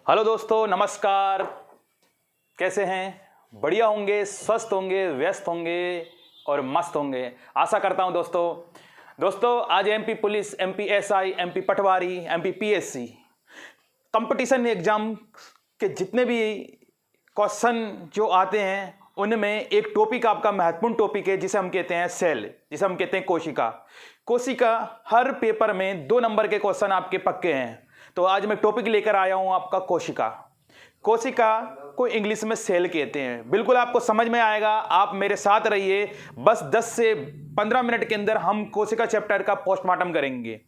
Hello दोस्तों, नमस्कार। कैसे हैं? बढ़िया होंगे, स्वस्थ होंगे, व्यस्त होंगे और मस्त होंगे, आशा करता हूं। दोस्तों आज MP police, MP SI, MP patwari, MP PSC competition exam के जितने भी क्वेश्चन जो आते हैं उनमें एक टॉपिक आपका महत्वपूर्ण टॉपिक है जिसे हम कहते हैं सेल, जिसे हम कहते हैं कोशिका। कोशिका हर पेपर में 2 नंबर के क्वेश्चन आपके पक्के हैं। तो आज मैं टॉपिक लेकर आया हूं आपका कोशिका। कोशिका को इंग्लिश में सेल कहते हैं। बिल्कुल आपको समझ में आएगा, आप मेरे साथ रहिए। बस 10 से 15 मिनट के अंदर हम कोशिका चैप्टर का पोस्टमार्टम करेंगे।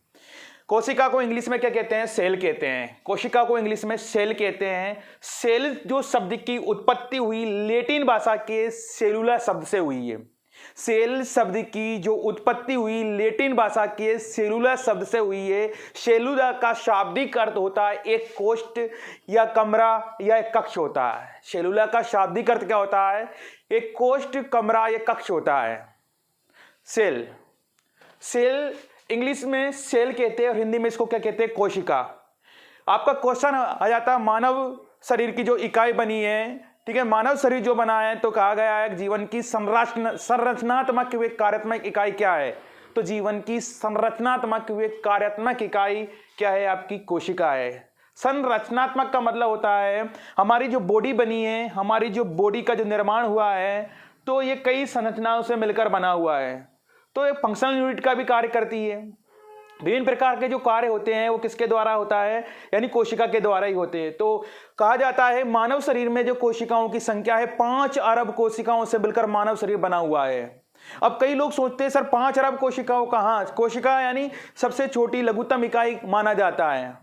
कोशिका को इंग्लिश में क्या कहते हैं? सेल कहते हैं। कोशिका को इंग्लिश में सेल कहते हैं। सेल जो शब्द की उत्पत्ति हुई लैटिन भाषा के सेलुला शब्द से हुई है। सेल शब्द की जो उत्पत्ति हुई लैटिन भाषा के सेलुला शब्द से हुई है। सेलुला का शाब्दिक अर्थ होता है एक कोष्ठ या कमरा या एक कक्ष होता है। सेलुला का शाब्दिक अर्थ क्या होता है? एक कोष्ठ, कमरा या कक्ष होता है। सेल इंग्लिश में सेल कहते हैं और हिंदी में इसको क्या कहते हैं? कोशिका। आपका क्वेश्चन आ जाता है मानव शरीर की जो इकाई बनी है, ठीक है, मानव शरीर जो बना है तो कहा गया है जीवन की संरचनात्मक व कार्यात्मक इकाई क्या है? तो जीवन की संरचनात्मक व कार्यात्मक इकाई क्या है? आपकी कोशिका है। संरचनात्मक का मतलब होता है हमारी जो बॉडी बनी है, हमारी जो बॉडी का जो निर्माण हुआ है तो ये कई संरचनाओं से मिलकर बना हुआ है। तो ये फंक्शनल यूनिट का भी कार्य करती है। विभिन्न प्रकार के जो कार्य होते हैं वो किसके द्वारा होता है? यानी कोशिका के द्वारा ही होते हैं। तो कहा जाता है मानव शरीर में जो कोशिकाओं की संख्या है 5 अरब कोशिकाओं से मिलकर मानव शरीर बना हुआ है। अब कई लोग सोचते हैं सर 5 अरब कोशिकाओं कहाँ? कोशिका यानी सबसे छोटी लघुत्तम इकाई माना जाता है।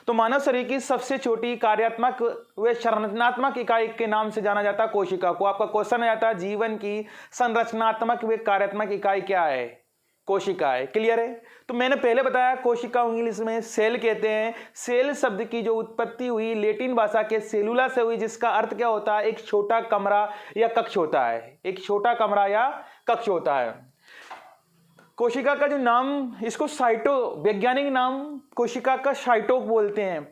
तो मानव शरीर की सबसे छोटी कार्यात्मक व संरचनात्मक इकाई के नाम से जाना जाता है कोशिका को। आपका क्वेश्चन आ जाता है जीवन की संरचनात्मक व कार्यात्मक इकाई क्या है? कोशिका है। क्लियर है? तो मैंने पहले बताया कोशिका इंग्लिश में सेल कहते हैं। सेल शब्द की जो उत्पत्ति हुई लैटिन भाषा के सेलुला से हुई, जिसका अर्थ क्या होता है? एक छोटा कमरा या कक्ष होता है। एक छोटा कमरा या कक्ष होता है। कोशिका का जो नाम, इसको साइटो, वैज्ञानिक नाम कोशिका का साइटो बोलते हैं।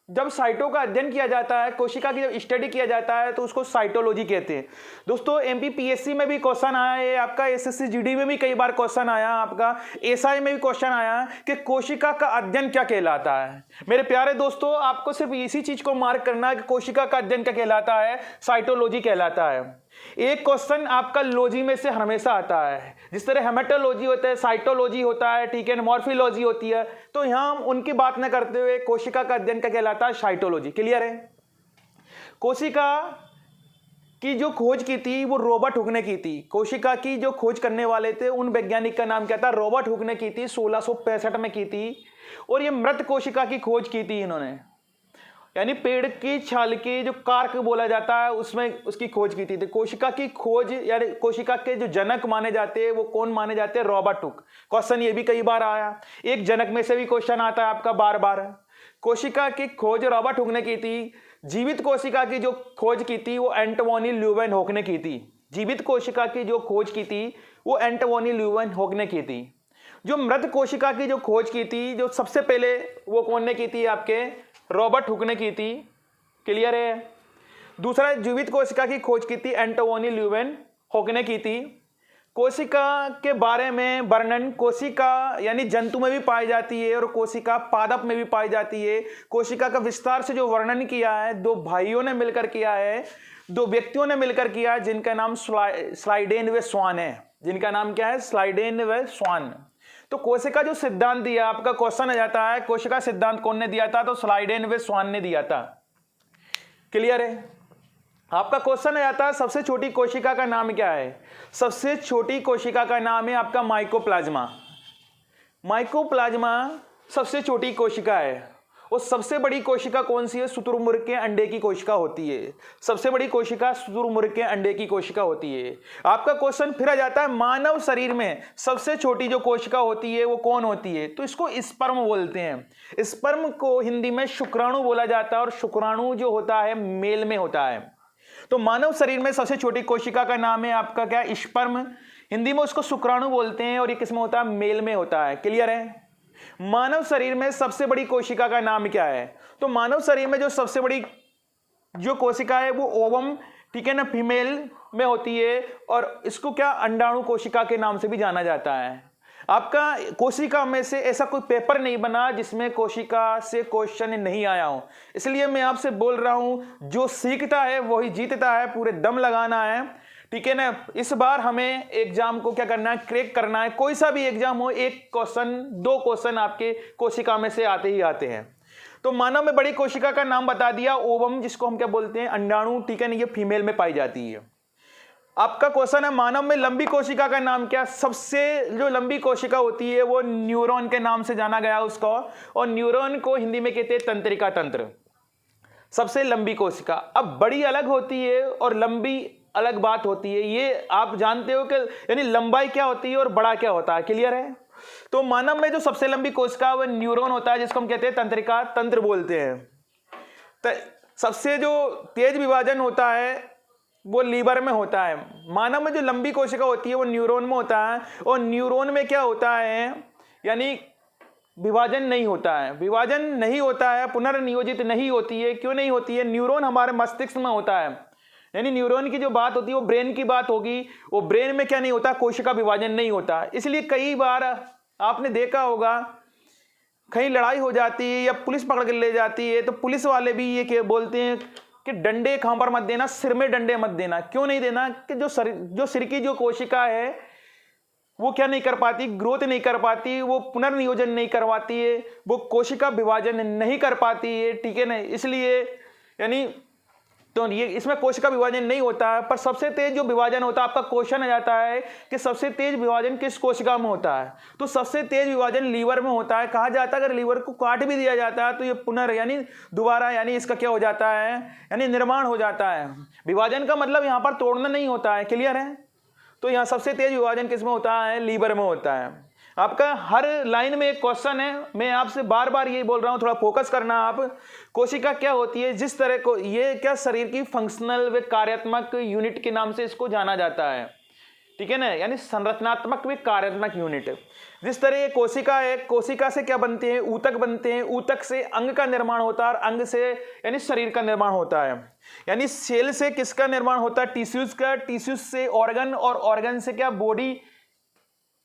जब साइटो का अध्ययन किया जाता है, कोशिका की जब स्टडी किया जाता है तो उसको साइटोलॉजी कहते हैं। दोस्तों एमपीपीएससी में भी क्वेश्चन आया है, आपका एसएससी जीडी में भी कई बार क्वेश्चन आया, आपका एसआई में भी क्वेश्चन आया कि कोशिका का अध्ययन क्या कहलाता है। मेरे प्यारे दोस्तों, आपको सिर्फ इसी चीज को मार्क करना है कि कोशिका का अध्ययन क्या कहलाता है? साइटोलॉजी कहलाता है। एक क्वेश्चन आपका लॉजी में से हमेशा आता है। जिस तरह हेमेटोलॉजी होता है, साइटोलॉजी होता है, ठीक है, मॉर्फोलॉजी होती है। तो यहां हम उनकी बात न करते हुए कोशिका का अध्ययन क्या कहलाता है? साइटोलॉजी। क्लियर है? कोशिका की जो खोज की थी वो रॉबर्ट हुक ने की थी। कोशिका की जो खोज करने वाले थे उन वैज्ञानिक का नाम क्या था? रॉबर्ट हुक ने की थी। 1665 में की थी। और ये मृत कोशिका की खोज की थी इन्होंने, यानी पेड़ की छाल की जो कार्क बोला जाता है उसमें उसकी खोज की थी। कोशिका की खोज यानी कोशिका के जो जनक माने जाते हैं वो कौन माने जाते हैं? Robert Hooke. क्वेश्चन ये भी कई बार आया, एक जनक में से भी क्वेश्चन आता है आपका बार बार। कोशिका की खोज रॉबर्ट हुक ने की थी। जीवित कोशिका की जो खोज की थी वो एंटोनी ल्यूवेनहॉक ने की थी। जीवित कोशिका की जो खोज की थी वो एंटोनी ल्यूवेनहॉक ने की थी। जो मृत कोशिका की जो खोज की थी, जो सबसे पहले वो कौन ने की थी? आपके रॉबर्ट हुक ने की थी। क्लियर है? दूसरा जीवित कोशिका की खोज की थी एंटोनी ल्यूवेनहॉक ने की थी। कोशिका के बारे में वर्णन कोशिका यानी जंतु में भी पाई जाती है और कोशिका पादप में भी पाई जाती है। कोशिका का विस्तार से जो वर्णन किया है 2 भाइयों ने मिलकर किया है, 2 व्यक्तियों ने मिलकर किया, जिनका नाम स्लाइडेन व स्वान है। जिनका नाम क्या है? स्लाइडेन व स्वान। तो कोशिका जो सिद्धांत दिया, आपका क्वेश्चन आ जाता है कोशिका सिद्धांत कौन ने दिया था? तो स्लाइडेन व स्वान ने दिया था। क्लियर है? आपका क्वेश्चन आ जाता है सबसे छोटी कोशिका का नाम क्या है? सबसे छोटी कोशिका का नाम है आपका माइकोप्लाज्मा। माइकोप्लाज्मा सबसे छोटी कोशिका है। और सबसे बड़ी कोशिका कौन सी है? शुतुरमुर्ग के अंडे की कोशिका होती है। सबसे बड़ी कोशिका शुतुरमुर्ग के अंडे की कोशिका होती है। आपका क्वेश्चन फिर आ जाता है मानव शरीर में सबसे छोटी जो कोशिका होती है वो कौन होती है? तो इसको स्पर्म बोलते हैं। स्पर्म को हिंदी में शुक्राणु बोला जाता है और शुक्राणु जो होता है मेल में होता है। तो मानव शरीर में सबसे छोटी कोशिका का नाम है आपका क्या? स्पर्म। हिंदी में उसको शुक्राणु बोलते हैं और ये किसमें होता है? मेल में होता है। क्लियर है? मानव शरीर में सबसे बड़ी कोशिका का नाम क्या है? तो मानव शरीर में जो सबसे बड़ी जो कोशिका है वो ओवम, ठीक है ना, फीमेल में होती है, और इसको क्या अंडाणु कोशिका के नाम से भी जाना जाता है। आपका कोशिका में से ऐसा कोई पेपर नहीं बना जिसमें कोशिका से क्वेश्चन नहीं आया हो, इसलिए मैं आपसे बोल रहा हूं जो सीखता है वही जीतता है, पूरे दम लगाना है, ठीक है ना। इस बार हमें एग्जाम को क्या करना है, क्रैक करना है। कोई सा भी एग्जाम हो, एक क्वेश्चन, दो क्वेश्चन आपके कोशिका में से आते ही आते हैं। तो मानव में बड़ी कोशिका का नाम बता दिया, ओवम, जिसको हम क्या बोलते हैं, अंडाणु, ठीक है ना, ये फीमेल में पाई जाती है। आपका क्वेश्चन है मानव में लंबी कोशिका का नाम क्या। सबसे जो लंबी कोशिका होती है वो न्यूरॉन के नाम से जाना गया उसको, और न्यूरॉन को हिंदी में कहते हैं तंत्रिका तंत्र, सबसे लंबी कोशिका। अब बड़ी अलग होती है और लंबी अलग बात होती है, ये आप जानते हो कि यानी लंबाई क्या होती है और बड़ा क्या होता है, क्लियर है। तो मानव में जो सबसे लंबी कोशिका वो न्यूरॉन होता है, जिसको हम कहते हैं तंत्रिका तंत्र बोलते हैं। तो सबसे जो तेज विभाजन होता है वो लीवर में होता है। मानव में जो लंबी कोशिका होती है वो न्यूरॉन में होता है, और न्यूरॉन में क्या होता है, यानी विभाजन नहीं होता है, विभाजन नहीं होता है, पुनर्नियोजित नहीं होती है। क्यों नहीं होती है? न्यूरॉन हमारे मस्तिष्क में होता है, यानी न्यूरॉन की जो बात होती है वो ब्रेन की बात होगी, वो ब्रेन में क्या नहीं होता, कोशिका विभाजन नहीं होता। इसलिए कई बार आपने देखा होगा कहीं लड़ाई हो जाती है या पुलिस पकड़ के ले जाती है, तो पुलिस वाले भी ये बोलते हैं कि डंडे खां पर मत देना, सिर में डंडे मत देना। क्यों नहीं देना? कि जो सिर की जो कोशिका है वो क्या नहीं कर पाती, ग्रोथ नहीं कर पाती, वो पुनर्नियोजन नहीं करवाती है, वो कोशिका विभाजन नहीं कर पाती है, ठीक है ना। इसलिए यानी तो ये इसमें कोशिका विभाजन नहीं होता है। पर सबसे तेज जो विभाजन होता है, आपका क्वेश्चन आ जाता है कि सबसे तेज विभाजन किस कोशिका में होता है, तो सबसे तेज विभाजन लीवर में होता है। कहा जाता है अगर लीवर को काट भी दिया जाता है तो ये यानी दोबारा यानी इसका क्या हो जाता है, यानी निर्माण हो जाता है। विभाजन का मतलब यहाँ पर तोड़ना नहीं होता है, क्लियर है। तो यहाँ सबसे तेज विभाजन किस में होता है, लीवर में होता है। आपका हर लाइन में एक क्वेश्चन है, मैं आपसे बार बार ये बोल रहा हूं, थोड़ा फोकस करना आप। कोशिका क्या होती है, जिस तरह को ये क्या शरीर की फंक्शनल व कार्यात्मक यूनिट के नाम से इसको जाना जाता है, ठीक है ना, यानी संरचनात्मक व कार्यात्मक यूनिट। जिस तरह ये कोशिका है, कोशिका से क्या बनते हैं, ऊतक बनते हैं, ऊतक से अंग का निर्माण होता है, और अंग से यानी शरीर का निर्माण होता है। यानी सेल से किसका निर्माण होता है, टिश्यूज का, टिश्यूज से ऑर्गन, और ऑर्गन से क्या, बॉडी,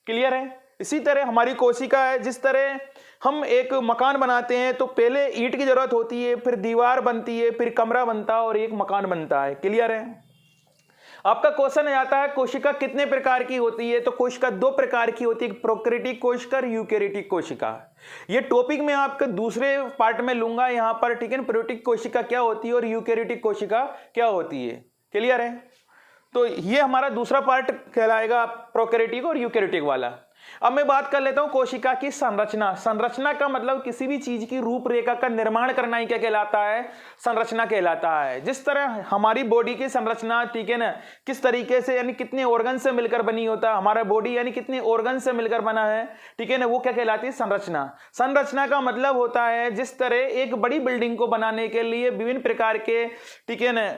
क्लियर है। इसी तरह हमारी कोशिका है, जिस तरह हम एक मकान बनाते हैं तो पहले ईंट की जरूरत होती है, फिर दीवार बनती है, फिर कमरा बनता है और एक मकान बनता है, क्लियर है। आपका क्वेश्चन आता है कोशिका कितने प्रकार की होती है, तो कोशिका दो प्रकार की होती है, प्रोकैरियोटिक कोशिका और यूकैरियोटिक कोशिका। ये टॉपिक मैं आपके दूसरे पार्ट में लूंगा यहाँ पर, ठीक है। प्रोकैरियोटिक कोशिका क्या होती है और यूकैरियोटिक कोशिका क्या होती है, क्लियर है। तो ये हमारा दूसरा पार्ट कहलाएगा प्रोकैरियोटिक और यूकैरियोटिक वाला। अब मैं बात कर लेता हूं कोशिका की संरचना। संरचना का मतलब किसी भी चीज की रूपरेखा का निर्माण करना ही क्या कहलाता है, संरचना कहलाता है। जिस तरह हमारी बॉडी की संरचना, ठीक है ना, किस तरीके से यानी कितने ऑर्गन से मिलकर बनी होता है, हमारा बॉडी यानी कितने ऑर्गन से मिलकर बना है, ठीक है ना, वो क्या कहलाती है, संरचना। संरचना का मतलब होता है जिस तरह एक बड़ी बिल्डिंग को बनाने के लिए विभिन्न प्रकार के, ठीक है ना,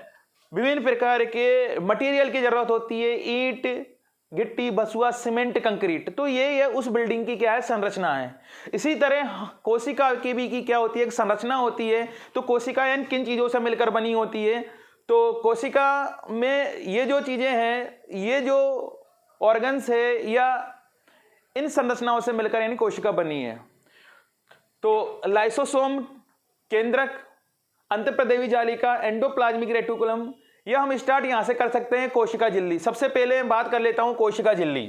विभिन्न प्रकार के मटेरियल की जरूरत होती है, ईंट, गिट्टी, बसुआ, सीमेंट, कंक्रीट। तो ये उस बिल्डिंग की क्या है, संरचना है। इसी तरह कोशिका की भी की क्या होती है, एक संरचना होती है। तो कोशिका यानी किन चीजों से मिलकर बनी होती है, तो कोशिका में ये जो चीजें हैं, ये जो ऑर्गन्स है, या इन संरचनाओं से मिलकर यानी कोशिका बनी है। तो लाइसोसोम, केंद्रक, अंतःप्रदेवी जालिका, एंडोप्लाज्मिक रेटिकुलम, यह हम स्टार्ट यहां से कर सकते हैं। कोशिका झिल्ली, सबसे पहले मैं बात कर लेता हूं कोशिका झिल्ली।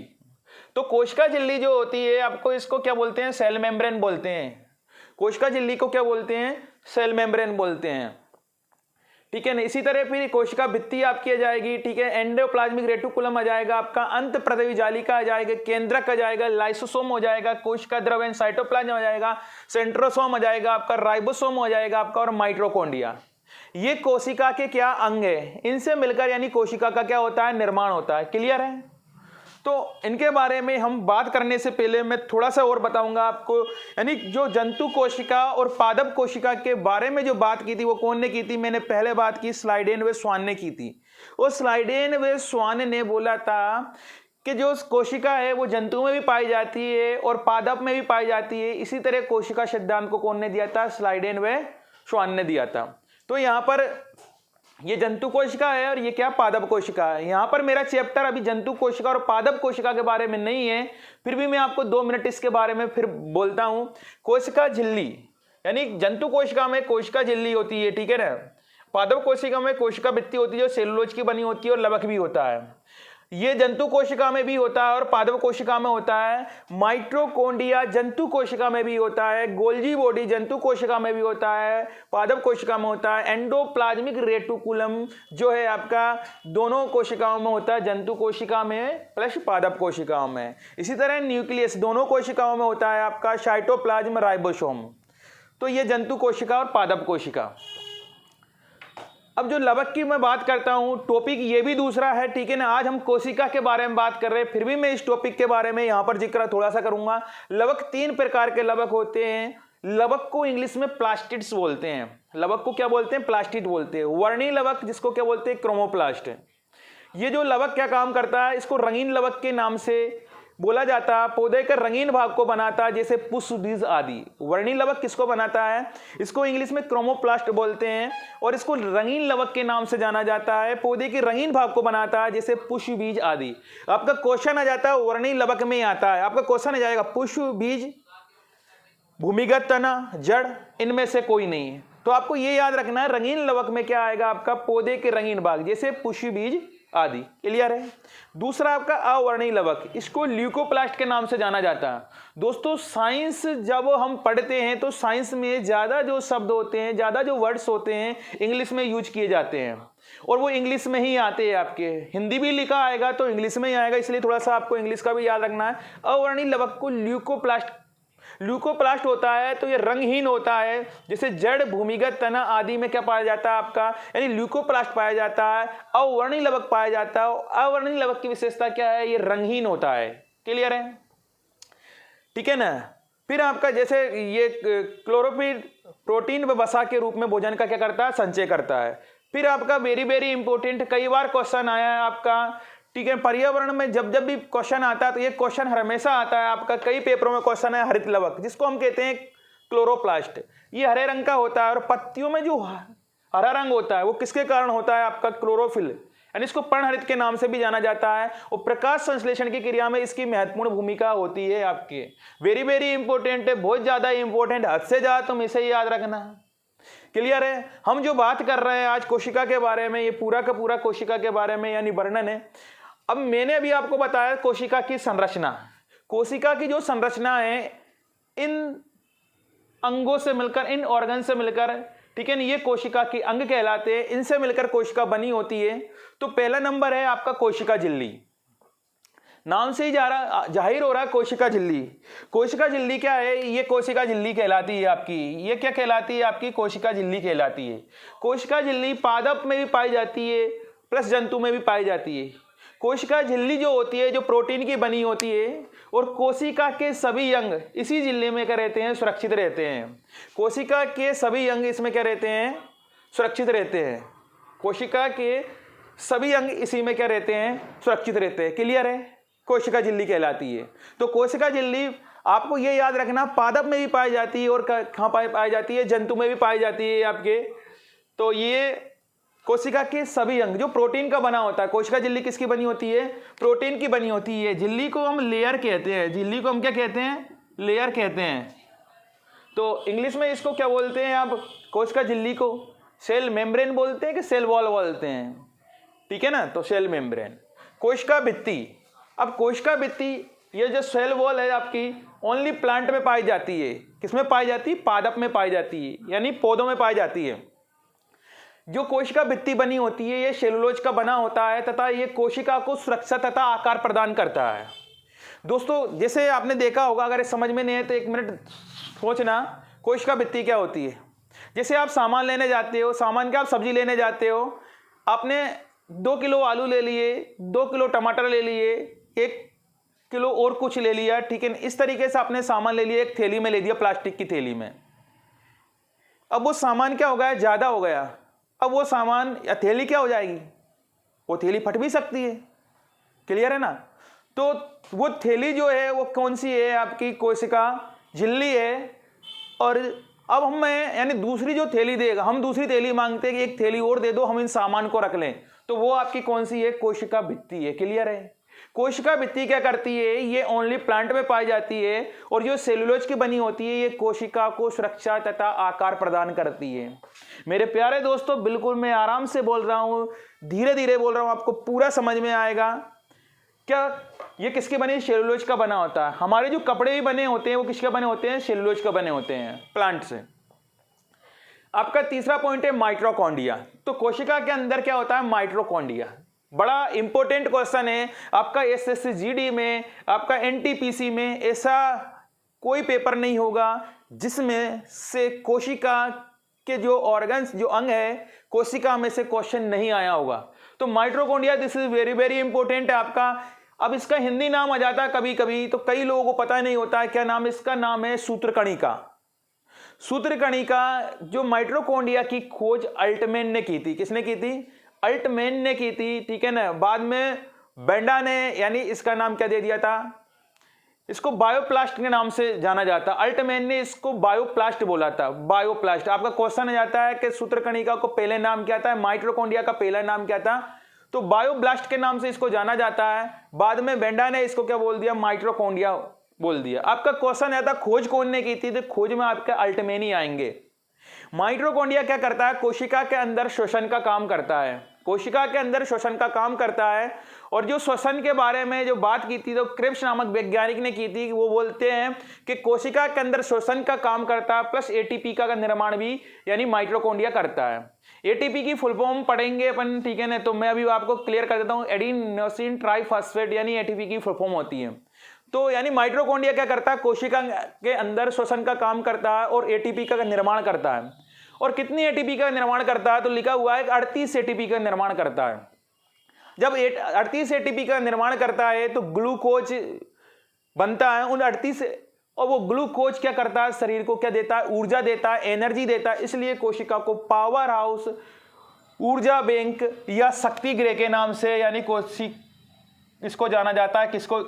तो कोशिका झिल्ली जो होती है, आपको इसको क्या बोलते हैं, सेल मेम्ब्रेन बोलते हैं। कोशिका झिल्ली को क्या बोलते हैं, सेल मेम्ब्रेन बोलते हैं, ठीक है ना। इसी तरह फिर कोशिका भित्ति आपकी आ जाएगी, ठीक है, एंडोप्लाज्मिक रेटिकुलम आ जाएगा आपका, अंतःप्रदेवी जालिका आ जाएगा, केंद्रक आ जाएगा, लाइसोसोम हो जाएगा, कोशिका द्रव्यन साइटोप्लाज्म आ जाएगा, सेंट्रोसोम आ जाएगा आपका, राइबोसोम हो जाएगा आपका, और माइटोकॉन्ड्रिया। ये कोशिका के क्या अंग है, इनसे मिलकर यानी कोशिका का क्या होता है, निर्माण होता है, क्लियर है। तो इनके बारे में हम बात करने से पहले मैं थोड़ा सा और बताऊंगा आपको, यानी जो जंतु कोशिका और पादप कोशिका के बारे में जो बात की थी वो कौन ने की थी, मैंने पहले बात की स्लाइडेन व स्वान ने की थी। वो स्लाइडेन व स्वान ने बोला था कि जो कोशिका है वो जंतुओं में भी पाई जाती है और पादप में भी पाई जाती है। इसी तरह कोशिका सिद्धांत को कौन ने दिया था, स्लाइडेन व श्वान ने दिया था। तो यहाँ पर ये जंतु कोशिका है और ये क्या पादप कोशिका है। यहाँ पर मेरा चैप्टर अभी जंतु कोशिका और पादप कोशिका के बारे में नहीं है, फिर भी मैं आपको 2 मिनट इसके बारे में फिर बोलता हूँ। कोशिका झिल्ली, यानी जंतु कोशिका में कोशिका झिल्ली होती है, ठीक है ना। पादप कोशिका में कोशिका भित्ति होती है जो सेलुलोज की बनी होती है और लवक भी होता है। ये जंतु कोशिका में भी होता है और पादप कोशिका में होता है। माइटोकॉन्ड्रिया जंतु कोशिका में भी होता है। गोल्जी बॉडी जंतु कोशिका में भी होता है, पादप कोशिका में होता है। एंडोप्लाज्मिक रेटिकुलम जो है आपका दोनों कोशिकाओं में होता है, जंतु कोशिका में प्लस पादप कोशिकाओं में। इसी तरह न्यूक्लियस दोनों कोशिकाओं में होता है आपका, साइटोप्लाज्म, राइबोसोम। तो ये जंतु कोशिका और पादप कोशिका। अब जो लवक की मैं बात करता हूं, टॉपिक ये भी दूसरा है, ठीक है ना। आज हम कोशिका के बारे में बात कर रहे हैं, फिर भी मैं इस टॉपिक के बारे में यहां पर जिक्र थोड़ा सा करूंगा। लवक 3 प्रकार के लवक होते हैं। लवक को इंग्लिश में प्लास्टिड्स बोलते हैं। लवक को क्या बोलते हैं? प्लास्टिड बोलते हैं। वर्णी लवक जिसको क्या बोलते हैं? क्रोमोप्लास्ट। ये जो लवक क्या काम करता है, इसको रंगीन लवक के नाम से बोला जाता है। पौधे के रंगीन भाग को बनाता है, जैसे पुष्प, बीज आदि। वर्णी लवक किसको बनाता है? इसको इंग्लिश में क्रोमोप्लास्ट बोलते हैं और इसको रंगीन लवक के नाम से जाना जाता है। पौधे के रंगीन भाग को बनाता है, जैसे पुष्प, बीज आदि। आपका क्वेश्चन आ जाता है वर्णी लवक में आता है, आपका क्वेश्चन आ जाएगा पुष्प, बीज, भूमिगत तना, जड़, इनमें से कोई नहीं है। तो आपको ये याद रखना है, रंगीन लवक में क्या आएगा आपका? पौधे के रंगीन भाग, जैसे पुष्प, बीज आदि। क्लियर है। दूसरा आपका अवर्णीय लवक, इसको ल्यूकोप्लास्ट के नाम से जाना जाता है। दोस्तों साइंस जब हम पढ़ते हैं तो साइंस में ज़्यादा जो शब्द होते हैं, ज़्यादा जो वर्ड्स होते हैं, इंग्लिश में यूज किए जाते हैं और वो इंग्लिश में ही आते हैं। आपके हिंदी भी लिखा आएगा तो इंग्लिश में ही आएगा, इसलिए थोड़ा सा आपको इंग्लिश का भी याद रखना है। अवर्णीय लवक को ल्यूकोप्लास्ट होता है, तो ये रंगहीन होता है। जैसे जड़, भूमिगत तना आदि में क्या पाया जाता है आपका, यानी ल्यूकोप्लास्ट पाया जाता है। अवर्णीय लवक पाया जाता है। अवर्णीय लवक की विशेषता क्या है? ये रंगहीन होता है। क्लियर है, ठीक है ना। फिर आपका जैसे ये क्लोरोफिल प्रोटीन व वसा के रूप में भोजन का क्या करता है? संचय करता है। फिर आपका वेरी वेरी इंपॉर्टेंट, कई बार क्वेश्चन आया है आपका, ठीक है। पर्यावरण में जब जब भी क्वेश्चन आता है तो ये क्वेश्चन हमेशा आता है आपका, कई पेपरों में क्वेश्चन है हरित लवक, जिसको हम कहते हैं क्लोरोप्लास्ट। ये हरे रंग का होता है और पत्तियों में जो हरा रंग होता है वो किसके कारण होता है? आपका क्लोरोफिल, यानी इसको पर्णहरित के नाम से भी जाना जाता है। और प्रकाश संश्लेषण की क्रिया में इसकी महत्वपूर्ण भूमिका होती है आपके। वेरी वेरी इंपॉर्टेंट है, बहुत ज्यादा इंपॉर्टेंट, हद से ज्यादा तुम इसे याद रखना। क्लियर है। हम जो बात कर रहे हैं आज कोशिका के बारे में, ये पूरा का पूरा कोशिका के बारे में यानी वर्णन है। अब मैंने अभी आपको बताया कोशिका की संरचना। कोशिका की जो संरचना है इन अंगों से मिलकर, इन ऑर्गन से मिलकर, ठीक है ना, ये कोशिका के अंग कहलाते हैं। इनसे मिलकर कोशिका बनी होती है। तो पहला नंबर है आपका कोशिका झिल्ली। नाम से ही जाहिर हो रहा है कोशिका झिल्ली। कोशिका झिल्ली क्या है? ये कोशिका झिल्ली कहलाती है आपकी। ये क्या कहलाती है आपकी? कोशिका झिल्ली कहलाती है। कोशिका झिल्ली पादप में भी पाई जाती है प्लस जंतु में भी पाई जाती है। कोशिका झिल्ली जो होती है, जो प्रोटीन की बनी होती है, और कोशिका के सभी अंग इसी झिल्ली में क्या रहते हैं? सुरक्षित रहते हैं। कोशिका के सभी अंग इसमें क्या रहते हैं? सुरक्षित रहते हैं। कोशिका के सभी अंग इसी में क्या रहते हैं? सुरक्षित रहते हैं। क्लियर है। कोशिका झिल्ली कहलाती है। तो कोशिका झिल्ली आपको ये याद रखना, पादप में भी पाई जाती है और कहाँ पाई जाती है? जंतु में भी पाई जाती है आपके। तो ये कोशिका के सभी अंग जो प्रोटीन का बना होता है। कोशिका झिल्ली किसकी बनी होती है? प्रोटीन की बनी होती है। झिल्ली को हम लेयर कहते हैं। झिल्ली को हम क्या कहते हैं? लेयर कहते हैं। तो इंग्लिश में इसको क्या बोलते हैं आप? कोशिका झिल्ली को सेल मेम्ब्रेन बोलते हैं कि सेल वॉल बोलते हैं, ठीक है ना। तो सेल मेम्ब्रेन। कोशिका भित्ति, अब कोशिका भित्ति ये जो सेल वॉल है आपकी ओनली प्लांट में पाई जाती है। किसमें पाई जाती है? पादप में पाई जाती है, यानी पौधों में पाई जाती है। जो कोशिका भित्ति बनी होती है ये सेलुलोज का बना होता है तथा ये कोशिका को सुरक्षा तथा आकार प्रदान करता है। दोस्तों जैसे आपने देखा होगा, अगर समझ में नहीं है तो 1 मिनट सोचना, कोशिका भित्ति क्या होती है। जैसे आप सामान लेने जाते हो, सामान क्या, आप सब्जी लेने जाते हो, आपने 2 किलो आलू ले लिए, 2 किलो टमाटर ले लिए, 1 किलो और कुछ ले लिया, ठीक है। इस तरीके से आपने सामान ले लिया, एक थैली में ले दिया, प्लास्टिक की थैली में। अब वो सामान क्या हो गया? ज़्यादा हो गया। अब वो सामान या थैली क्या हो जाएगी? वो थैली फट भी सकती है। क्लियर है ना। तो वो थैली जो है वो कौन सी है? आपकी कोशिका झिल्ली है। और अब हमें यानी दूसरी जो थैली देगा, हम दूसरी थैली मांगते हैं कि एक थैली और दे दो, हम इन सामान को रख लें, तो वो आपकी कौन सी है? कोशिका भित्ति है। क्लियर है? कोशिका भित्ति क्या करती है? ये ओनली प्लांट में पाई जाती है और जो सेलुलोज की बनी होती है ये कोशिका को सुरक्षा तथा आकार प्रदान करती है। मेरे प्यारे दोस्तों, बिल्कुल मैं आराम से बोल रहा हूं, धीरे धीरे बोल रहा हूं, आपको पूरा समझ में आएगा। क्या ये किसके बने? सेलुलोज का बना होता है। हमारे जो कपड़े भी बने होते हैं वो किसके बने होते हैं? सेलुलोज का बने होते हैं, प्लांट से। आपका तीसरा पॉइंट है माइटोकॉन्ड्रिया। तो कोशिका के अंदर क्या होता है? माइटोकॉन्ड्रिया। बड़ा इंपॉर्टेंट क्वेश्चन है आपका एसएससी में, आपका एनटीपीसी में। ऐसा कोई पेपर नहीं होगा जिसमें से कोशिका के जो ऑर्गन्स, जो अंग है कोशिका में से क्वेश्चन नहीं आया होगा। तो mitochondria, this is very very important है आपका। अब इसका हिंदी नाम आ जाता है कभी कभी, तो कई लोगों को पता नहीं होता है क्या नाम। इसका नाम है सूत्रकणिका। सूत्रकणिका। जो माइटोकॉन्ड्रिया की खोज अल्टमैन ने की थी। किसने की थी? अल्टमैन ने की थी, ठीक है ना। बाद में बेंडा ने, यानी इसका नाम क्या दे दिया था? इसको बायोप्लास्ट के नाम से जाना जाता। अल्टमैन ने इसको बायोप्लास्ट बोला था, बायोप्लास्ट। आपका क्वेश्चन आ जाता है कि सूत्रकणिका को पहले नाम क्या था, माइटोकॉन्ड्रिया का पहला नाम क्या था? तो बायोब्लास्ट के नाम से इसको जाना जाता है। बाद में बेंडा ने इसको क्या बोल दिया? माइटोकॉन्ड्रिया बोल दिया। आपका क्वेश्चन आता खोज कौन ने की थी? तो खोज में आपके अल्टमैन ही आएंगे। माइटोकॉन्ड्रिया क्या करता है? कोशिका के अंदर श्वसन का काम करता है। कोशिका के अंदर श्वसन का काम करता है। और जो श्वसन के बारे में जो बात की थी तो क्रिप्स नामक वैज्ञानिक ने की थी। वो बोलते हैं कि कोशिका के अंदर श्वसन का काम करता है प्लस एटीपी का निर्माण भी यानी माइटोकॉन्ड्रिया करता है। एटीपी की फुल फॉर्म पढ़ेंगे अपन, ठीक है ना। तो मैं अभी आपको क्लियर कर देता हूं। एडिनोसिन ट्राइफॉस्फेट यानी एटीपी की फुल फॉर्म होती है। तो यानी माइटोकॉन्ड्रिया क्या करता है? कोशिका के अंदर श्वसन का काम करता है और एटीपी का निर्माण करता है। और कितनी एटीपी का निर्माण करता है? तो लिखा हुआ है 38 एटीपी का निर्माण करता है। जब 38 एटीपी का निर्माण करता है तो ग्लूकोज बनता है उन 38। और वो ग्लूकोज क्या करता है? शरीर को क्या देता है? ऊर्जा देता है, एनर्जी देता है। इसलिए कोशिका को पावर हाउस, ऊर्जा बैंक या शक्ति गृह के नाम से यानी इसको जाना जाता है। किसको?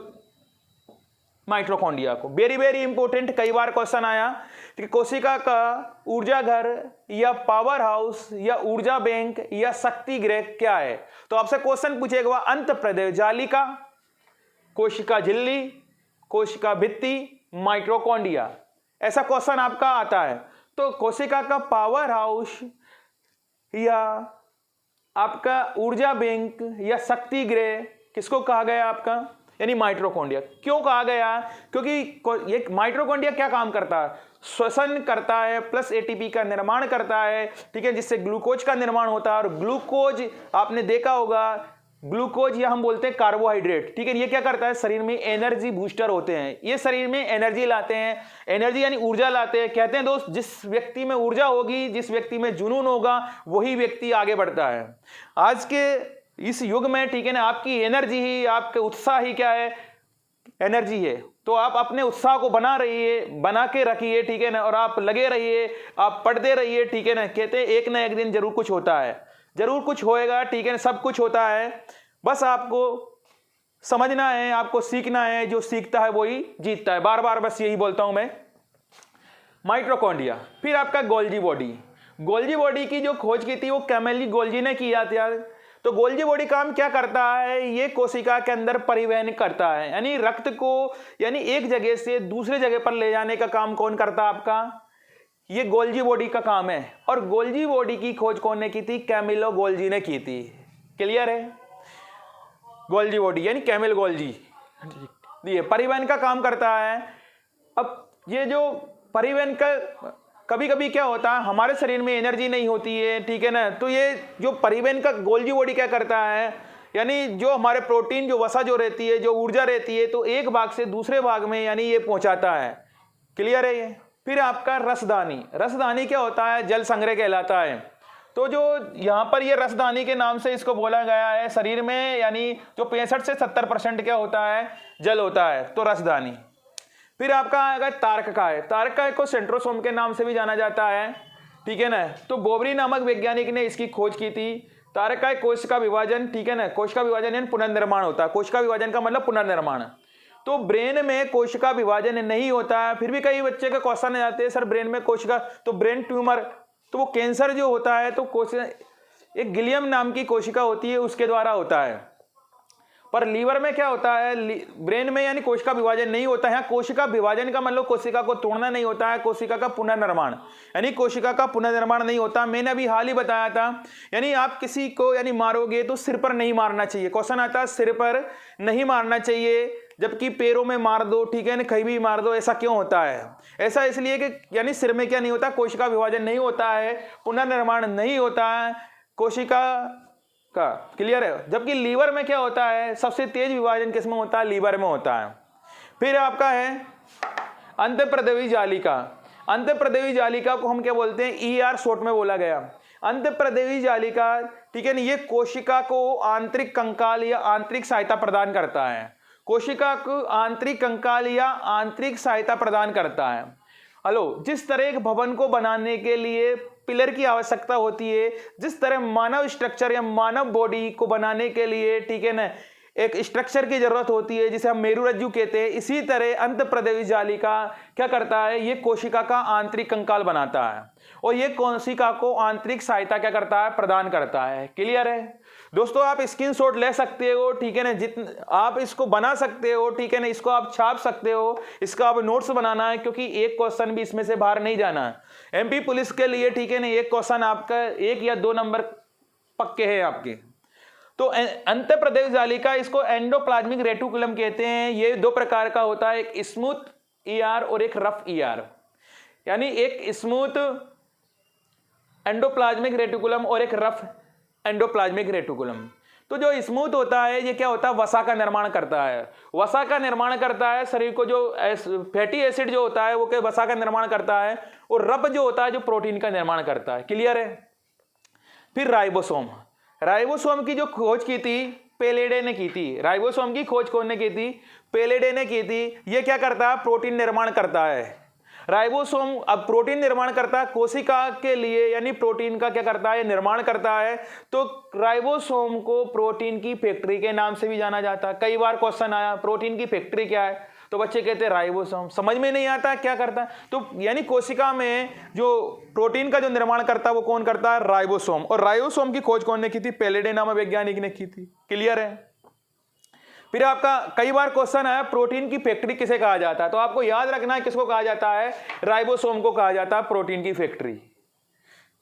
माइटोकॉन्ड्रिया को। वेरी वेरी इंपॉर्टेंट, कई बार क्वेश्चन आया कि कोशिका का ऊर्जा घर या पावर हाउस या ऊर्जा बैंक या शक्ति गृह क्या है? तो आपसे क्वेश्चन पूछेगा अंत प्रदेश जालिका, कोशिका झिल्ली, कोशिका भित्ति, माइटोकॉन्ड्रिया। ऐसा क्वेश्चन आपका आता है। तो कोशिका का पावर हाउस या आपका ऊर्जा बैंक या शक्ति गृह किसको कहा गया? आपका यानी माइटोकॉन्ड्रिया। क्यों कहा गया? क्योंकि ये माइटोकॉन्ड्रिया क्या काम करता है? श्वसन करता है प्लस एटीपी का निर्माण करता है, ठीक है, जिससे ग्लूकोज का निर्माण होता है। और ग्लूकोज आपने देखा होगा, ग्लूकोज या हम बोलते हैं कार्बोहाइड्रेट, ठीक है। ये क्या करता है? शरीर में एनर्जी बूस्टर होते हैं। ये शरीर में एनर्जी लाते हैं। एनर्जी यानी ऊर्जा लाते हैं। कहते हैं दोस्त, जिस व्यक्ति में ऊर्जा होगी, जिस व्यक्ति में जुनून होगा, वही व्यक्ति आगे बढ़ता है। आज के इस युग में, ठीक है ना, आपकी एनर्जी ही, आपके उत्साह ही क्या है? एनर्जी है। तो आप अपने उत्साह को बना के रखिए, ठीक है ना। और आप लगे रहिए, आप पढ़ते रहिए, ठीक है ना। कहते हैं एक ना एक दिन जरूर कुछ होता है, जरूर कुछ होएगा, ठीक है ना। सब कुछ होता है, बस आपको समझना है, आपको सीखना है। जो सीखता है वही जीतता है। बार बार बस यही बोलता हूं मैं। माइटोकॉन्ड्रिया। फिर आपका गोल्जी बॉडी। गोल्जी बॉडी की जो खोज की थी वो कैमिलो गोल्जी ने किया था। तो गोल्जी बॉडी काम क्या करता है? ये कोशिका के अंदर परिवहन करता है, यानी रक्त को यानी एक जगह से दूसरे जगह पर ले जाने का काम कौन करता है? आपका ये गोल्जी बॉडी का काम है। और गोल्जी बॉडी की खोज कौन ने की थी? कैमिलो गोल्जी ने की थी। क्लियर है? गोल्जी बॉडी यानी कैमिलो गोल्जी, ये परिवहन का काम करता है। अब ये जो परिवहन का कभी कभी क्या होता है, हमारे शरीर में एनर्जी नहीं होती है, ठीक है ना। तो ये जो परिवहन का गोल्जी बॉडी क्या करता है, यानी जो हमारे प्रोटीन, जो वसा जो रहती है, जो ऊर्जा रहती है, तो एक भाग से दूसरे भाग में यानी ये पहुंचाता है। क्लियर है ये? फिर आपका रसदानी। रसदानी क्या होता है? जल संग्रह कहलाता है। तो जो यहाँ पर ये रसदानी के नाम से इसको बोला गया है, शरीर में यानी जो 65 से 70% क्या होता है? जल होता है। तो रसदानी। फिर आपका आएगा तारककाय। तारककाय को सेंट्रोसोम के नाम से भी जाना जाता है, ठीक है ना। तो बोबरी नामक वैज्ञानिक ने इसकी खोज की थी। तारककाय कोश का विभाजन, ठीक है ना। कोश का विभाजन यानी पुनर्निर्माण होता है। कोश का विभाजन का मतलब पुनर्निर्माण। तो ब्रेन में कोशिका विभाजन नहीं होता है। फिर भी कई बच्चे के क्वेश्चन आते हैं सर ब्रेन में कोशिका, तो ब्रेन ट्यूमर, तो वो कैंसर जो होता है तो कोशिका, एक गिलियम नाम की कोशिका होती है उसके द्वारा होता है। पर लीवर में क्या होता है, ब्रेन में यानी कोशिका विभाजन नहीं होता है। कोशिका विभाजन का मतलब कोशिका को तोड़ना नहीं होता है, कोशिका का पुनर्निर्माण, यानी कोशिका का पुनर्निर्माण नहीं होता। मैंने अभी हाल ही बताया था, यानी आप किसी को यानी मारोगे तो सिर पर नहीं मारना चाहिए। क्वेश्चन आता है सिर पर नहीं मारना चाहिए, जबकि पैरों में मार दो, ठीक है ना, कहीं भी मार दो। ऐसा क्यों होता है? ऐसा इसलिए कि यानी सिर में क्या नहीं होता, कोशिका विभाजन नहीं होता है, पुनर्निर्माण नहीं होता है कोशिका का। क्लियर है? जबकि लीवर में क्या होता है, सबसे तेज विभाजन किसमें होता है, लीवर में होता है। फिर आपका है अंतःप्रदेवी जालिका। अंतःप्रदेवी जालिका को हम क्या बोलते हैं, ईआर शॉर्ट में बोला गया। अंतःप्रदेवी जालिका, ठीक है ना, ये कोशिका को आंतरिक कंकाल या आंतरिक सहायता प्रदान करता है। कोशिका को आंतरिक कंकाल या आंतरिक सहायता प्रदान करता है। हेलो, जिस तरह एक भवन को बनाने के लिए पिलर की आवश्यकता होती है, जिस तरह मानव स्ट्रक्चर या मानव बॉडी को बनाने के लिए, ठीक है ना, एक स्ट्रक्चर की जरूरत होती है जिसे हम मेरुरज्जु कहते हैं, इसी तरह अंतःप्रदेवी जालिका क्या करता है, ये कोशिका का आंतरिक कंकाल बनाता है और ये कोशिका को आंतरिक सहायता क्या करता है, प्रदान करता है। क्लियर है दोस्तों? आप स्क्रीनशॉट ले सकते हो, ठीक है ना, जितना आप इसको बना सकते हो, ठीक है ना, इसको आप छाप सकते हो, इसका आप नोट्स बनाना है, क्योंकि एक क्वेश्चन भी इसमें से बाहर नहीं जाना है। एमपी पुलिस के लिए, ठीक है ना, एक क्वेश्चन आपका 1 या 2 नंबर पक्के हैं आपके। तो अंतःप्रदेवी जालिका, इसको एंडोप्लाज्मिक रेटिकुलम कहते हैं। ये 2 प्रकार का होता है, एक स्मूथ ईआर और एक रफ ईआर, यानी एक स्मूथ एंडोप्लाज्मिक रेटिकुलम और एक रफ एंडोप्लाज्मिक रेटिकुलम। तो जो स्मूथ होता है ये क्या होता है, वसा का निर्माण करता है। वसा का निर्माण करता है शरीर को, जो फैटी एसिड जो होता है वो क्या वसा का निर्माण करता है, और रफ जो होता है जो प्रोटीन का निर्माण करता है। क्लियर है? फिर राइबोसोम। राइबोसोम की जो खोज की थी पेलेडे ने की थी। राइबोसोम की खोज कौन ने की थी, पेलेडे ने की थी। ये क्या करता है, प्रोटीन निर्माण करता है। राइबोसोम अब प्रोटीन निर्माण करता है कोशिका के लिए, यानी प्रोटीन का क्या करता है, निर्माण करता है। तो राइबोसोम को प्रोटीन की फैक्ट्री के नाम से भी जाना जाता है। कई बार क्वेश्चन आया प्रोटीन की फैक्ट्री क्या है, तो बच्चे कहते हैं राइबोसोम। समझ में नहीं आता क्या करता है, तो यानी कोशिका में जो प्रोटीन का जो निर्माण करता है वो कौन करता है, राइबोसोम। और राइबोसोम की खोज कौन ने की थी, पेलेडे नामक वैज्ञानिक ने की थी। क्लियर है? फिर आपका कई बार क्वेश्चन आया प्रोटीन की फैक्ट्री किसे कहा जाता है, तो आपको याद रखना है किसको कहा जाता है, राइबोसोम को कहा जाता है प्रोटीन की फैक्ट्री।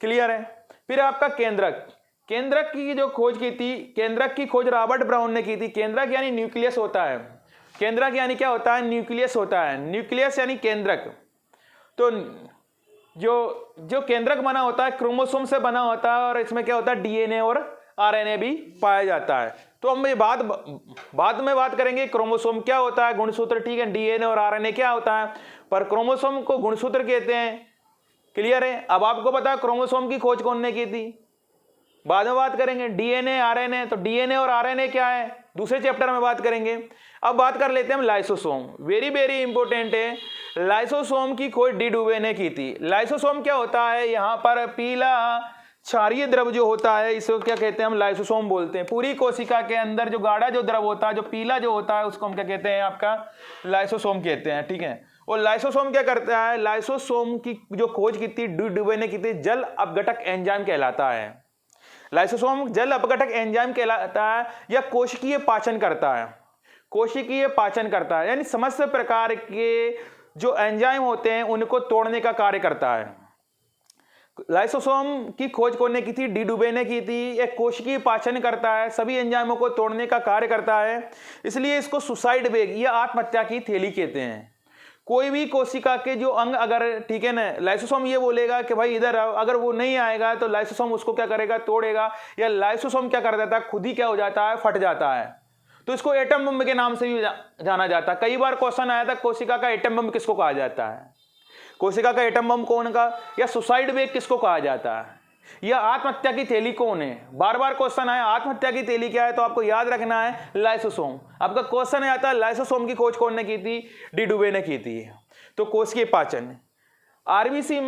क्लियर है? फिर आपका केंद्रक। केंद्रक की जो खोज की थी, केंद्रक की खोज रॉबर्ट ब्राउन ने की थी। केंद्रक यानी न्यूक्लियस होता है। केंद्रक यानी क्या होता है, न्यूक्लियस होता है। न्यूक्लियस यानी केंद्रक। तो जो केंद्रक बना होता है क्रोमोसोम से बना होता है, और इसमें क्या होता है, डीएनए और आरएनए भी पाया जाता है। तो हम ये बाद में बात करेंगे क्रोमोसोम क्या होता है, गुणसूत्र, ठीक है, डीएनए और आरएनए क्या होता है, पर क्रोमोसोम को गुणसूत्र कहते हैं। क्लियर है? अब आपको पता है क्रोमोसोम की खोज कौन ने की थी, बाद में बात करेंगे। डीएनए आरएनए, तो डीएनए और आरएनए क्या है, दूसरे चैप्टर में बात करेंगे। अब बात कर लेते हैं हम लाइसोसोम। वेरी वेरी इंपॉर्टेंट है। लाइसोसोम की खोज डी डुवे ने की थी। लाइसोसोम क्या होता है, यहाँ पर पीला क्षारीय द्रव जो होता है इसको क्या कहते हैं, हम लाइसोसोम बोलते हैं। पूरी कोशिका के अंदर जो गाढ़ा जो द्रव होता है, जो पीला जो होता है, उसको हम क्या कहते हैं, आपका लाइसोसोम कहते हैं। ठीक है? और लाइसोसोम क्या करता है, लाइसोसोम की जो खोज की थी डी डुवे ने की थी, जल अपघटक एंजाइम कहलाता है। लाइसोसोम जल अपघटक एंजाइम कहलाता है, या कोशिकीय पाचन करता है। कोशिकीय पाचन करता है, यानी समस्त प्रकार के जो एंजाइम होते हैं उनको तोड़ने का कार्य करता है। लाइसोसोम की खोज कौन ने की थी, डी डुवे ने की थी। एक कोशिकीय पाचन करता है, सभी एंजाइमों को तोड़ने का कार्य करता है, इसलिए इसको सुसाइड बैग या आत्महत्या की थैली कहते हैं। कोई भी कोशिका के जो अंग अगर, ठीक है ना, लाइसोसोम ये बोलेगा कि भाई इधर आओ, अगर वो नहीं आएगा तो लाइसोसोम उसको क्या करेगा, तोड़ेगा, या लाइसोसोम क्या कर देता है, खुद ही क्या हो जाता है, फट जाता है। तो इसको एटम बम के नाम से भी जाना जाता है। कई बार क्वेश्चन आया था कोशिका का एटम बम किसको कहा जाता है, कोशिका का एटम बम कौन का, या सुसाइड वेग किसको कहा जाता है, या आत्महत्या की थैली कौन है। बार बार क्वेश्चन आया आत्महत्या की थैली क्या है, तो आपको याद रखना है लाइसोसोम। आपका क्वेश्चन आता है लाइसोसोम की खोज कौन ने की थी, डी डुवे ने की थी। तो कोशिकीय पाचन, आरबीसी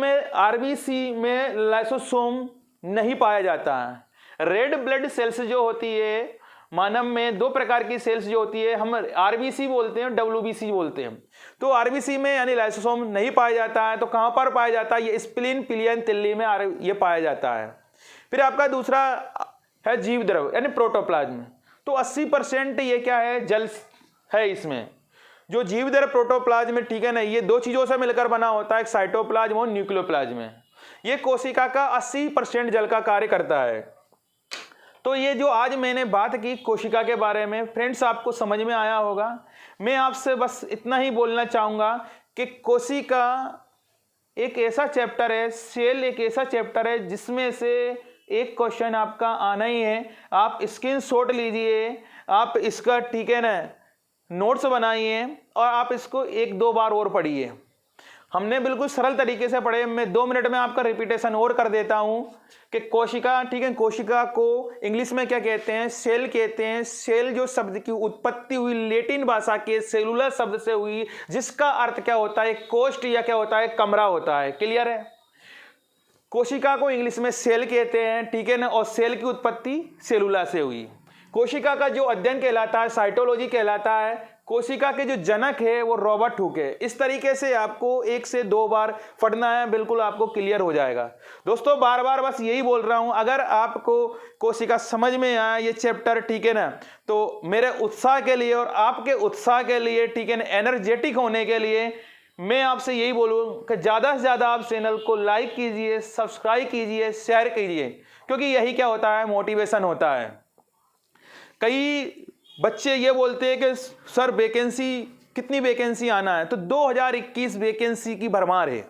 में लाइसोसोम नहीं पाया जाता है। रेड ब्लड सेल्स जो होती है मानव में दो प्रकार की सेल्स जो होती है, हम आरबीसी बोलते हैं और डब्ल्यूबीसी बोलते हैं। तो आरबीसी में यानी लाइसोसोम नहीं पाया जाता है, तो कहाँ पर पाया जाता है? ये स्प्लीन, पिलियन, तिल्ली में ये पाया जाता है। फिर आपका दूसरा है जीव द्रव यानी प्रोटोप्लाज्म। तो 80% ये क्या है? जल है इसमें। जो जीव द्रव प्रोटोप्लाज्म, ठीक है ना, ये दो चीजों से मिलकर बना होता है, एक साइटोप्लाज्म और न्यूक्लियोप्लाज्म। ये कोशिका का 80% जल का कार्य करता है। तो ये जो आज मैंने बात की कोशिका के बारे में, फ्रेंड्स आपको समझ में आया होगा। मैं आपसे बस इतना ही बोलना चाहूँगा कि कोशिका एक ऐसा चैप्टर है, सेल एक ऐसा चैप्टर है जिसमें से एक क्वेश्चन आपका आना ही है। आप स्क्रीनशॉट लीजिए, आप इसका, ठीक है ना, नोट्स बनाइए और आप इसको 1-2 बार और पढ़िए। हमने बिल्कुल सरल तरीके से पढ़े। मैं 2 मिनट में आपका रिपीटेशन और कर देता हूं कि कोशिका, ठीक है, कोशिका को इंग्लिश में क्या कहते हैं? सेल कहते हैं। सेल जो शब्द की उत्पत्ति हुई लैटिन भाषा के सेलुलर शब्द से हुई, जिसका अर्थ क्या होता है? कोष्ठ या क्या होता है? कमरा होता है। क्लियर है? कोशिका को इंग्लिश में सेल कहते हैं, ठीक है ना, और सेल की उत्पत्ति सेलुला से हुई। कोशिका का जो अध्ययन कहलाता है साइटोलॉजी कहलाता है। कोशिका के जो जनक है वो रॉबर्ट हुक है। इस तरीके से आपको 1 से 2 बार पढ़ना है, बिल्कुल आपको क्लियर हो जाएगा। दोस्तों बार बार बस यही बोल रहा हूं, अगर आपको कोशिका समझ में आया ये चैप्टर, ठीक है ना, तो मेरे उत्साह के लिए और आपके उत्साह के लिए, ठीक है ना, एनर्जेटिक होने के लिए मैं आपसे यही बोलूँ कि ज़्यादा से ज़्यादा आप चैनल को लाइक कीजिए, सब्सक्राइब कीजिए, शेयर कीजिए, क्योंकि यही क्या होता है? मोटिवेशन होता है। कई बच्चे ये बोलते हैं कि सर वैकेंसी, कितनी वैकेंसी आना है? तो 2021 वैकेंसी की भरमार है।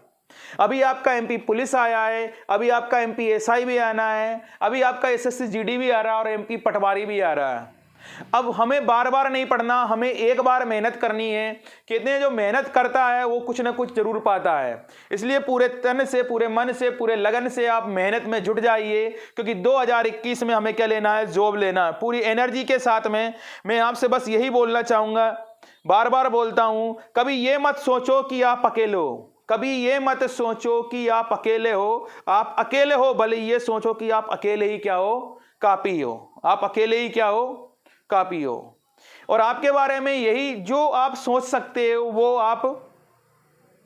अभी आपका एमपी पुलिस आया है, अभी आपका एमपी एसआई भी आना है, अभी आपका एसएससी जीडी भी आ रहा है और एमपी पटवारी भी आ रहा है। अब हमें बार बार नहीं पढ़ना, हमें एक बार मेहनत करनी है। कहते हैं जो मेहनत करता है वो कुछ ना कुछ जरूर पाता है। इसलिए पूरे तन से, पूरे मन से, पूरे लगन से आप मेहनत में जुट जाइए, क्योंकि 2021 में हमें क्या लेना है? जॉब लेना है पूरी एनर्जी के साथ में। मैं आपसे बस यही बोलना चाहूँगा, बार बार बोलता हूँ, कभी ये मत सोचो कि आप अकेले हो, कभी ये मत सोचो कि आप अकेले हो। आप अकेले हो भले ये सोचो कि आप अकेले ही क्या हो? काफी हो। आप अकेले ही क्या हो? काफी हो। और आपके बारे में यही, जो आप सोच सकते हो वो आप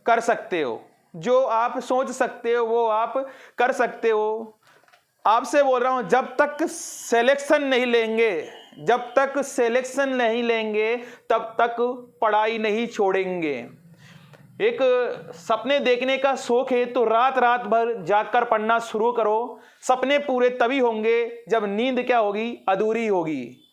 कर सकते हो, जो आप सोच सकते हो वो आप कर सकते हो। आपसे बोल रहा हूं, जब तक सिलेक्शन नहीं लेंगे, जब तक सिलेक्शन नहीं लेंगे तब तक पढ़ाई नहीं छोड़ेंगे। एक सपने देखने का शौक है तो रात रात भर जागकर पढ़ना शुरू करो। सपने पूरे तभी होंगे जब नींद क्या होगी? अधूरी होगी।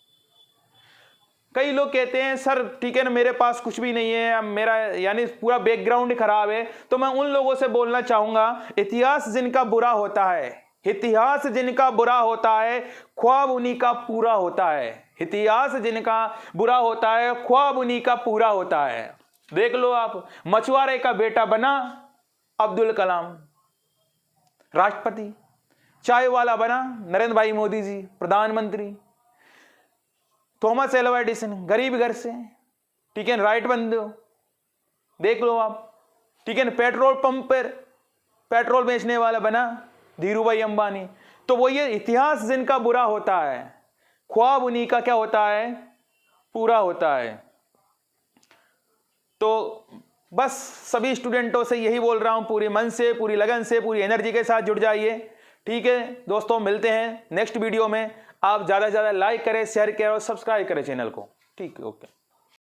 कई लोग कहते हैं सर, ठीक है ना, मेरे पास कुछ भी नहीं है, मेरा यानी पूरा बैकग्राउंड खराब है। तो मैं उन लोगों से बोलना चाहूंगा, इतिहास जिनका बुरा होता है, इतिहास जिनका बुरा होता है, ख्वाब उन्हीं का पूरा होता है। इतिहास जिनका बुरा होता है, ख्वाब उन्हीं का पूरा होता है। देख लो आप, मछुआरे का बेटा बना अब्दुल कलाम राष्ट्रपति, चाय वाला बना नरेंद्र भाई मोदी जी प्रधानमंत्री, थॉमस एल्वा एडिसन गरीब घर से, ठीक है, राइट बंदे हो। देख लो आप, ठीक है, पेट्रोल पंप पर पेट्रोल बेचने वाला बना धीरू भाई अंबानी। तो वो ये इतिहास जिनका बुरा होता है, ख्वाब उन्हीं का क्या होता है? पूरा होता है। तो बस सभी स्टूडेंटों से यही बोल रहा हूं, पूरे मन से, पूरी लगन से, पूरी एनर्जी के साथ जुड़ जाइए। ठीक है दोस्तों, मिलते हैं नेक्स्ट वीडियो में। आप ज़्यादा से ज़्यादा लाइक करें, शेयर करें और सब्सक्राइब करें चैनल को। ठीक है, ओके।